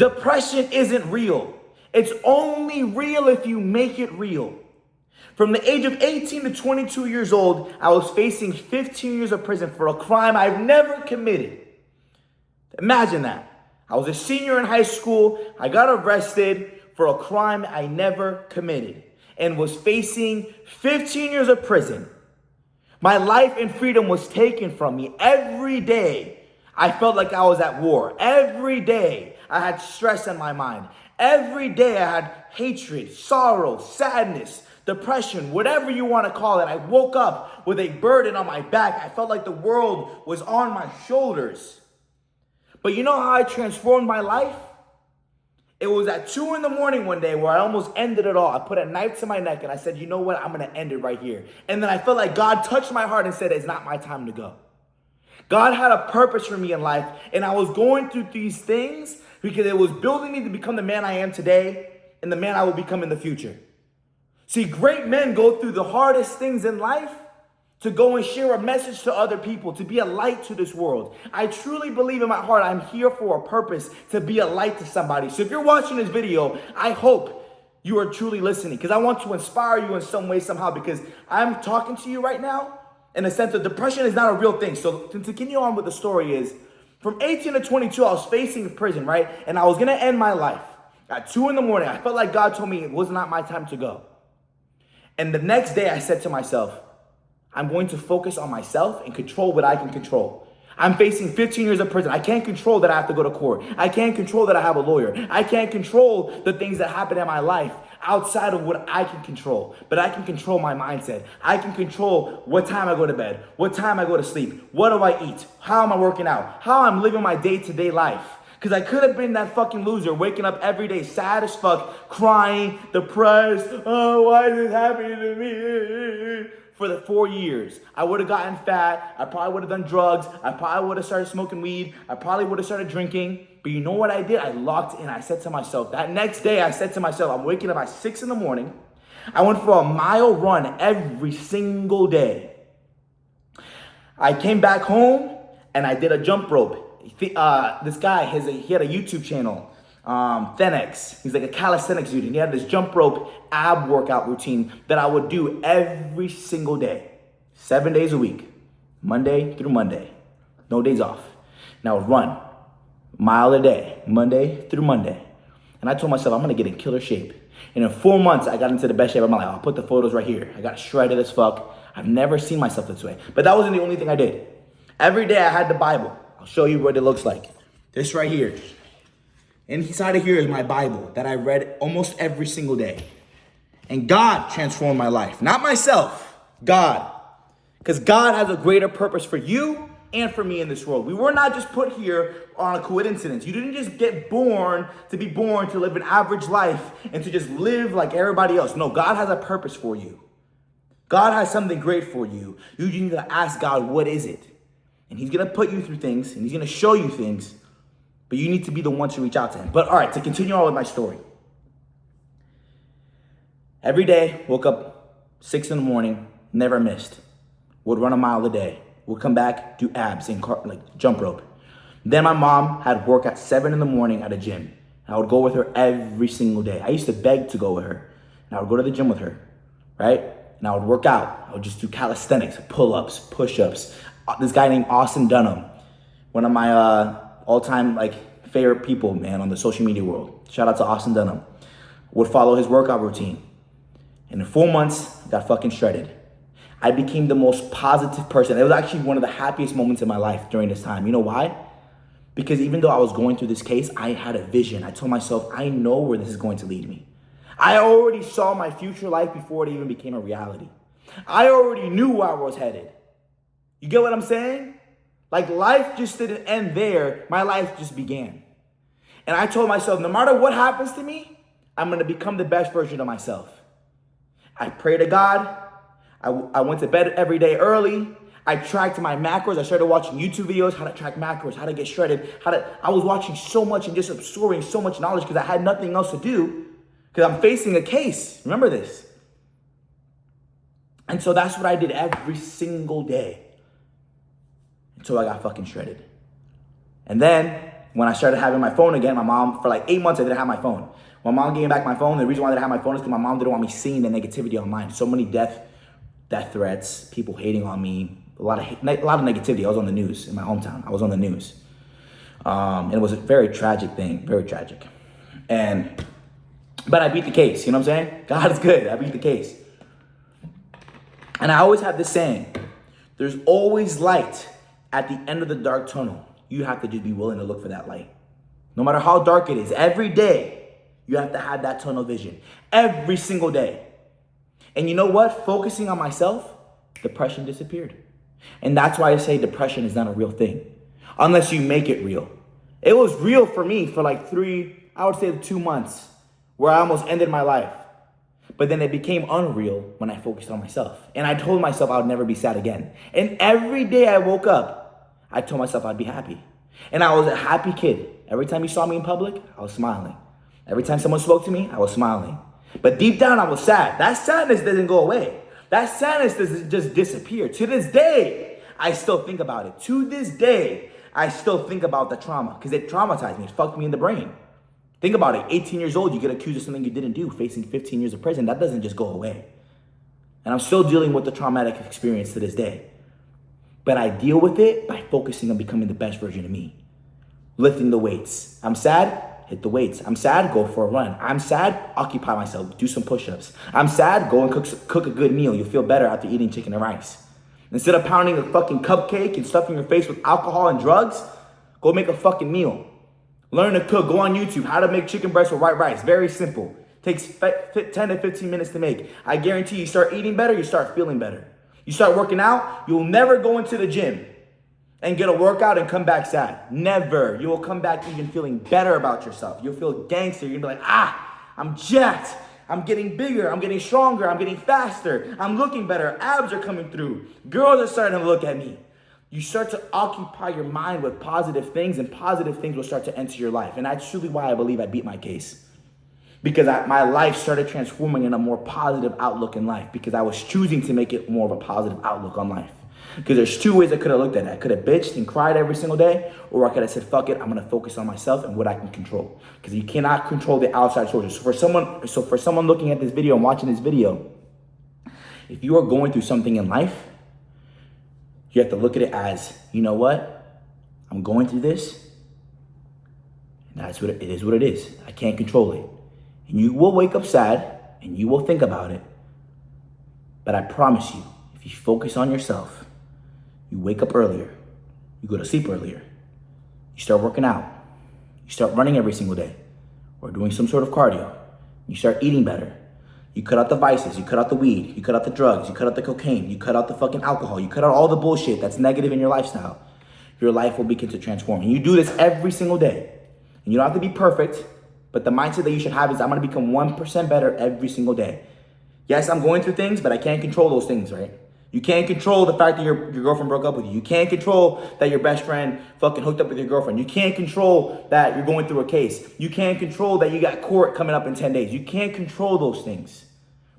Depression isn't real. It's only real if you make it real. From the age of 18 to 22 years old, I was facing 15 years of prison for a crime I've never committed. Imagine that. I was a senior in high school. I got arrested for a crime I never committed and was facing 15 years of prison. My life and freedom was taken from me. Every day, I felt like I was at war. Every day, I had stress in my mind. Every day, I had hatred, sorrow, sadness, depression, whatever you want to call it. I woke up with a burden on my back. I felt like the world was on my shoulders. But you know how I transformed my life? It was at 2 in the morning one day where I almost ended it all. I put a knife to my neck and I said, you know what? I'm going to end it right here. And then I felt like God touched my heart and said, it's not my time to go. God had a purpose for me in life, and I was going through these things because it was building me to become the man I am today and the man I will become in the future. See, great men go through the hardest things in life to go and share a message to other people, to be a light to this world. I truly believe in my heart I'm here for a purpose, to be a light to somebody. So if you're watching this video, I hope you are truly listening, because I want to inspire you in some way, somehow, because I'm talking to you right now in the sense that depression is not a real thing. So to continue on with the story is, from 18 to 22, I was facing prison, right? And I was going to end my life. At 2 in the morning, I felt like God told me it was not my time to go. And the next day I said to myself, I'm going to focus on myself and control what I can control. I'm facing 15 years of prison. I can't control that I have to go to court. I can't control that I have a lawyer. I can't control the things that happen in my life outside of what I can control. But I can control my mindset. I can control what time I go to bed, what time I go to sleep, what do I eat, how am I working out, how I'm living my day-to-day life. Because I could have been that fucking loser waking up every day sad as fuck, crying, depressed. Oh, why is this happening to me? For the 4 years. I would have gotten fat. I probably would have done drugs. I probably would have started smoking weed. I probably would have started drinking. But you know what I did? I locked in. I said to myself, that next day I said to myself, I'm waking up at 6 in the morning. I went for a mile run every single day. I came back home and I did a jump rope. This guy, he had a YouTube channel. Thenex. He's like a calisthenics dude, and he had this jump rope ab workout routine that I would do every single day, 7 days a week, Monday through Monday, no days off. And I would run a mile a day, Monday through Monday. And I told myself, I'm gonna get in killer shape. And in 4 months, I got into the best shape of my life. I'll put the photos right here. I got shredded as fuck. I've never seen myself this way. But that wasn't the only thing I did. Every day I had the Bible. I'll show you what it looks like. This right here. Inside of here is my Bible that I read almost every single day. And God transformed my life. Not myself, God. Because God has a greater purpose for you and for me in this world. We were not just put here on a coincidence. You didn't just get born to live an average life and to just live like everybody else. No, God has a purpose for you. God has something great for you. You need to ask God, what is it? And he's going to put you through things, and he's going to show you things. But you need to be the one to reach out to him. But all right, to continue on with my story. Every day, woke up 6 in the morning, never missed. Would run a mile a day. Would come back, do abs and like jump rope. Then my mom had work at 7 in the morning at a gym. And I would go with her every single day. I used to beg to go with her. And I would go to the gym with her, right? And I would work out. I would just do calisthenics, pull-ups, push-ups. This guy named Austin Dunham, one of my all-time favorite people, man, on the social media world. Shout out to Austin Dunham. Would follow his workout routine. And in 4 months, I got fucking shredded. I became the most positive person. It was actually one of the happiest moments in my life during this time. You know why? Because even though I was going through this case, I had a vision. I told myself, I know where this is going to lead me. I already saw my future life before it even became a reality. I already knew where I was headed. You get what I'm saying? Like, life just didn't end there. My life just began. And I told myself, no matter what happens to me, I'm going to become the best version of myself. I prayed to God. I went to bed every day early. I tracked my macros. I started watching YouTube videos, how to track macros, how to get shredded. I was watching so much and just absorbing so much knowledge because I had nothing else to do because I'm facing a case. Remember this. And so that's what I did every single day until I got fucking shredded. And then when I started having my phone again, my mom, for like 8 months, I didn't have my phone. My mom gave me back my phone. The reason why I didn't have my phone is because my mom didn't want me seeing the negativity online. So many death threats, people hating on me, a lot of negativity. I was on the news in my hometown. I was on the news. And it was a very tragic thing, very tragic. But I beat the case, you know what I'm saying? God is good, I beat the case. And I always have this saying, there's always light at the end of the dark tunnel. You have to just be willing to look for that light. No matter how dark it is, every day, you have to have that tunnel vision. Every single day. And you know what? Focusing on myself, depression disappeared. And that's why I say depression is not a real thing. Unless you make it real. It was real for me for like 2 months, where I almost ended my life. But then it became unreal when I focused on myself. And I told myself I would never be sad again. And every day I woke up, I told myself I'd be happy. And I was a happy kid. Every time you saw me in public, I was smiling. Every time someone spoke to me, I was smiling. But deep down, I was sad. That sadness doesn't go away. That sadness doesn't just disappear. To this day, I still think about it. To this day, I still think about the trauma because it traumatized me. It fucked me in the brain. Think about it. 18 years old, you get accused of something you didn't do, facing 15 years of prison. That doesn't just go away. And I'm still dealing with the traumatic experience to this day. But I deal with it by focusing on becoming the best version of me. Lifting the weights. I'm sad, hit the weights. I'm sad, go for a run. I'm sad, occupy myself, do some push-ups. I'm sad, go and cook a good meal. You'll feel better after eating chicken and rice. Instead of pounding a fucking cupcake and stuffing your face with alcohol and drugs, go make a fucking meal. Learn to cook, go on YouTube, how to make chicken breast with white rice. Very simple. Takes 10 to 15 minutes to make. I guarantee you start eating better, you start feeling better. You start working out, you'll never go into the gym and get a workout and come back sad. Never. You will come back even feeling better about yourself. You'll feel gangster. You're gonna be like, I'm jacked. I'm getting bigger. I'm getting stronger. I'm getting faster. I'm looking better. Abs are coming through. Girls are starting to look at me. You start to occupy your mind with positive things, and positive things will start to enter your life. And that's truly why I believe I beat my case. Because my life started transforming in a more positive outlook in life, because I was choosing to make it more of a positive outlook on life. Because there's two ways I could have looked at it. I could have bitched and cried every single day, or I could have said, fuck it, I'm going to focus on myself and what I can control. Because you cannot control the outside sources. So for someone looking at this video and watching this video, if you are going through something in life, you have to look at it as, you know what? I'm going through this. And that's what it is what it is. I can't control it. And you will wake up sad and you will think about it. But I promise you, if you focus on yourself, you wake up earlier, you go to sleep earlier, you start working out, you start running every single day, or doing some sort of cardio, you start eating better, you cut out the vices, you cut out the weed, you cut out the drugs, you cut out the cocaine, you cut out the fucking alcohol, you cut out all the bullshit that's negative in your lifestyle, your life will begin to transform. And you do this every single day. And you don't have to be perfect, but the mindset that you should have is I'm gonna become 1% better every single day. Yes, I'm going through things, but I can't control those things, right? You can't control the fact that your girlfriend broke up with you. You can't control that your best friend fucking hooked up with your girlfriend. You can't control that you're going through a case. You can't control that you got court coming up in 10 days. You can't control those things.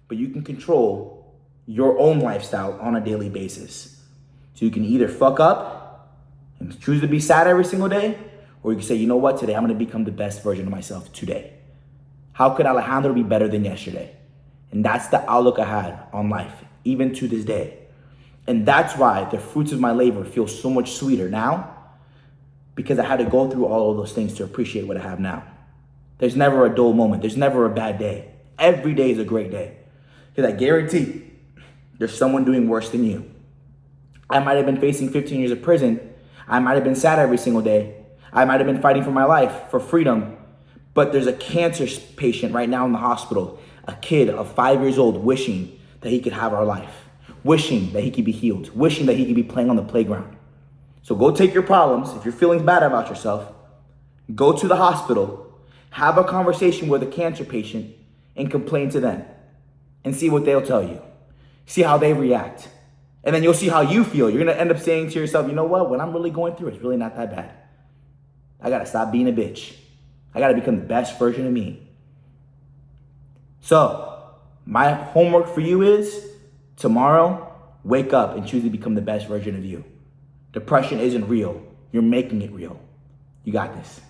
But you can control your own lifestyle on a daily basis. So you can either fuck up and choose to be sad every single day, or you can say, you know what, today I'm going to become the best version of myself today. How could Alejandro be better than yesterday? And that's the outlook I had on life, even to this day. And that's why the fruits of my labor feel so much sweeter now, because I had to go through all of those things to appreciate what I have now. There's never a dull moment. There's never a bad day. Every day is a great day. Because I guarantee there's someone doing worse than you. I might have been facing 15 years of prison. I might have been sad every single day. I might have been fighting for my life, for freedom. But there's a cancer patient right now in the hospital, a kid of 5 years old wishing that he could have our life. Wishing that he could be healed, wishing that he could be playing on the playground. So go take your problems. If you're feeling bad about yourself, go to the hospital, have a conversation with a cancer patient and complain to them and see what they'll tell you. See how they react. And then you'll see how you feel. You're going to end up saying to yourself, you know what? What I'm really going through is really not that bad. I got to stop being a bitch. I got to become the best version of me. So my homework for you is, tomorrow, wake up and choose to become the best version of you. Depression isn't real. You're making it real. You got this.